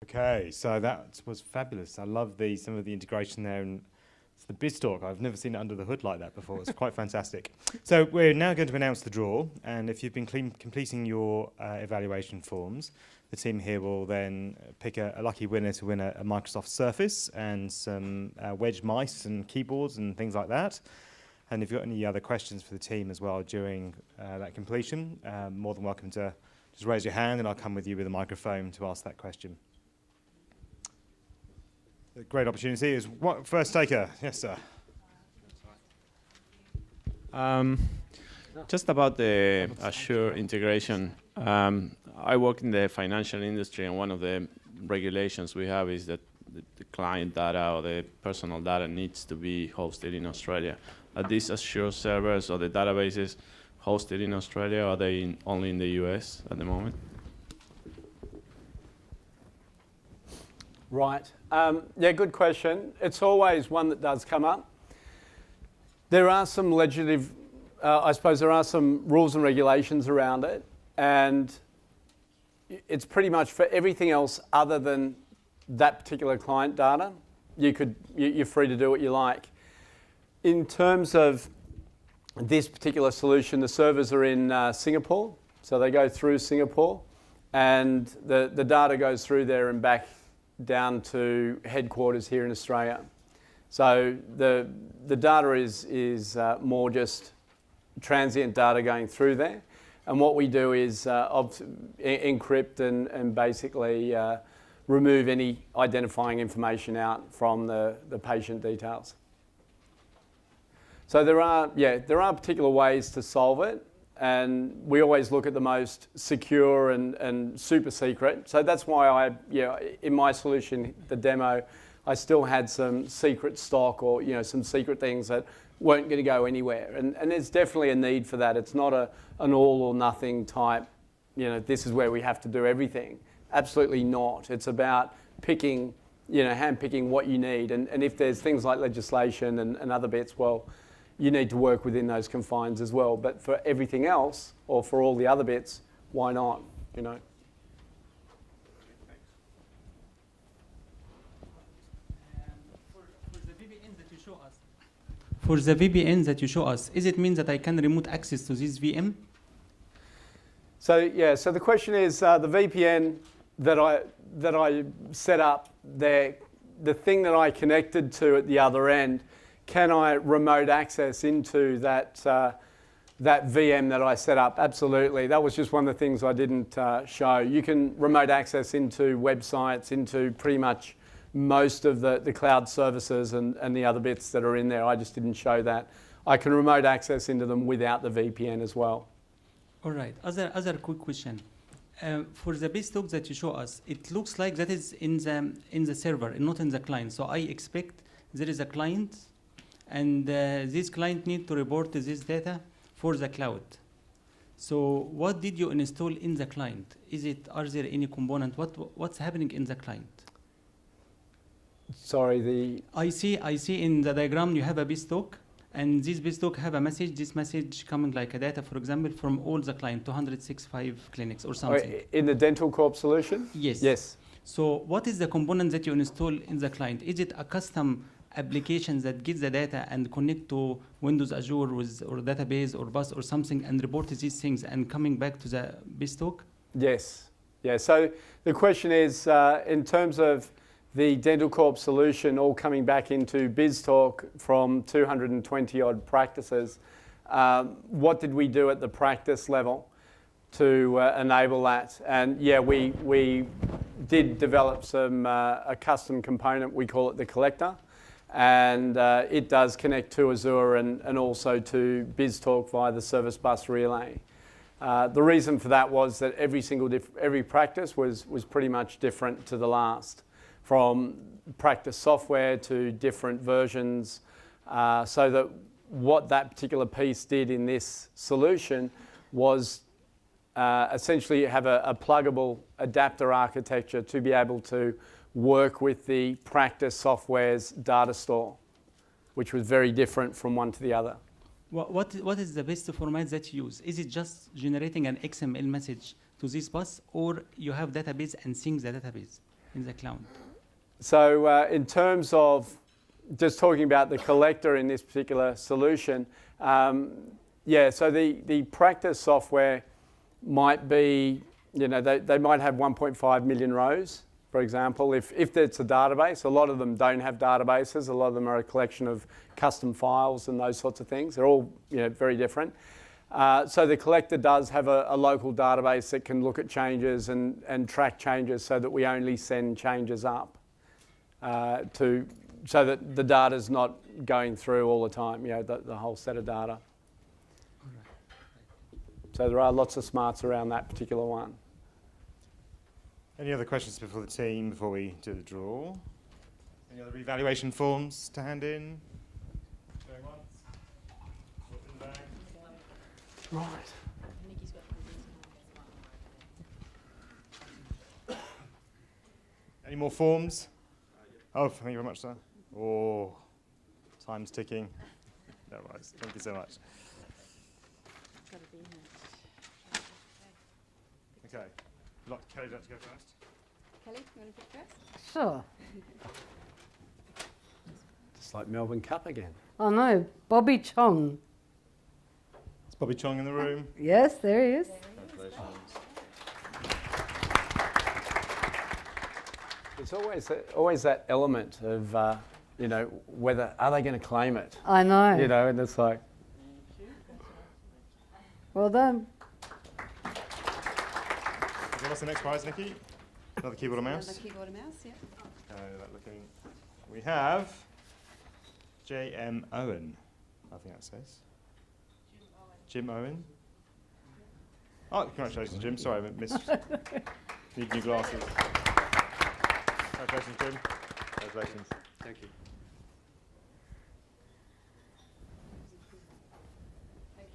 Okay, so that was fabulous. I love some of the integration there, and it's the BizTalk. I've never seen it under the hood like that before. It's quite fantastic. So we're now going to announce the draw, and if you've been completing your evaluation forms, the team here will then pick a lucky winner to win a Microsoft Surface and some wedge mice and keyboards and things like that. And if you've got any other questions for the team as well during that completion, more than welcome to just raise your hand and I'll come with you with a microphone to ask that question. A great opportunity is what first taker? Yes, sir. Just about the Azure integration. I work in the financial industry, and one of the regulations we have is that the client data or the personal data needs to be hosted in Australia. Are these Azure servers or the databases hosted in Australia, or are they only in the US at the moment? Right. Yeah, good question. It's always one that does come up. There are some legislative, I suppose there are some rules and regulations around it, and it's pretty much for everything else other than that particular client data. You're free to do what you like. In terms of this particular solution, the servers are in Singapore, so they go through Singapore, and the data goes through there and back down to headquarters here in Australia. So the data is more just transient data going through there, and what we do is encrypt and basically remove any identifying information out from the patient details. So there are particular ways to solve it, and we always look at the most secure and super secret. So that's why in my solution, the demo, I still had some secret stock or some secret things that weren't going to go anywhere. And there's definitely a need for that. It's not an all or nothing type, this is where we have to do everything. Absolutely not. It's about picking, handpicking what you need. And if there's things like legislation and other bits, well, you need to work within those confines as well. But for everything else, or for all the other bits, why not, For the VPN that you show us, is it mean that I can remote access to this VM? So the question is the VPN that I set up there, the thing that I connected to at the other end, can I remote access into that VM that I set up? Absolutely. That was just one of the things I didn't show. You can remote access into websites, into pretty much most of the cloud services and the other bits that are in there. I just didn't show that. I can remote access into them without the VPN as well. All right. Other quick question. For the BizTalk that you show us, it looks like that is in the server and not in the client. So I expect there is a client, and this client need to report this data for the cloud. So what did you install in the client? Are there any component? What's happening in the client? Sorry, I see in the diagram you have a BizTalk, and this BizTalk have a message. This message coming like a data, for example, from all the client, 265 clinics or something. In the Dental Corp solution? Yes. Yes. So what is the component that you install in the client? Is it a custom application that gets the data and connect to Windows Azure or database or bus or something and report these things and coming back to the BizTalk? Yes. Yeah. So the question is, in terms of the Dental Corp solution all coming back into BizTalk from 220 odd practices, what did we do at the practice level to enable that? And yeah, we did develop a custom component, we call it the collector, and it does connect to Azure and also to BizTalk via the service bus relay. The reason for that was that every practice was pretty much different to the last, from practice software to different versions, so that what that particular piece did in this solution was essentially have a pluggable adapter architecture to be able to work with the practice software's data store, which was very different from one to the other. What is the best format that you use? Is it just generating an XML message to this bus, or you have database and sync the database? in the cloud? So in terms of just talking about the collector in this particular solution, so the practice software might be, they might have 1.5 million rows, for example. If it's a database, a lot of them don't have databases. A lot of them are a collection of custom files and those sorts of things. They're all very different. So the collector does have a local database that can look at changes and track changes so that we only send changes up so that the data's not going through all the time, the whole set of data. So there are lots of smarts around that particular one. Any other questions before the team, before we do the draw? Any other evaluation forms to hand in? Going once? Open the bag. Right. Any more forms? Oh, thank you very much, sir. Oh, time's ticking. No worries. Thank you so much. Okay. Kelly, do you want to go first? Kelly, you want to pick first? Sure. It's like Melbourne Cup again. Oh no, Bobby Chong. Is Bobby Chong in the room? Yes, there he is. Congratulations. It's always that element of, whether, are they going to claim it? I know. And it's like... Well done. What's the next prize, Nikki? Another keyboard and mouse? Another keyboard and mouse, yeah. We have J.M. Owen, I think that says. Jim Owen. Oh, congratulations, Jim. Sorry, I missed. Need new glasses. Congratulations, Jim. Congratulations. Thank you. Okay.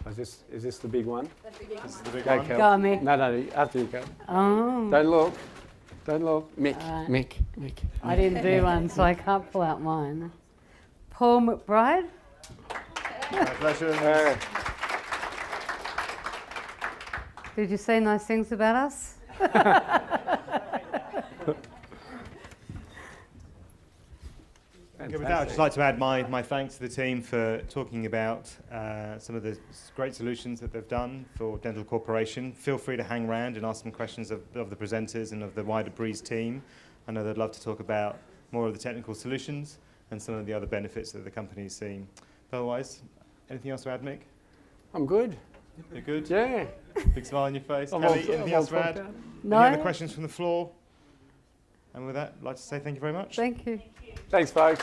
Now Is this the big one? This is the big Go, one. Kel. Go on, Mick. No, after you go. Oh. Don't look. Mick, Alright. Mick. I didn't do one, so I can't pull out mine. Paul McBride. Congratulations. Did you say nice things about us? Okay, with that, I'd just like to add my thanks to the team for talking about some of the great solutions that they've done for Dental Corporation. Feel free to hang around and ask some questions of the presenters and of the wider Breeze team. I know they'd love to talk about more of the technical solutions and some of the other benefits that the company's seen. Otherwise, anything else to add, Mick? I'm good. You're good? Yeah. Big smile on your face. I'm Kelly, all- anything I'm else all to add? fucked out. No. Any other questions from the floor? And with that, I'd like to say thank you very much. Thank you. Thanks, folks.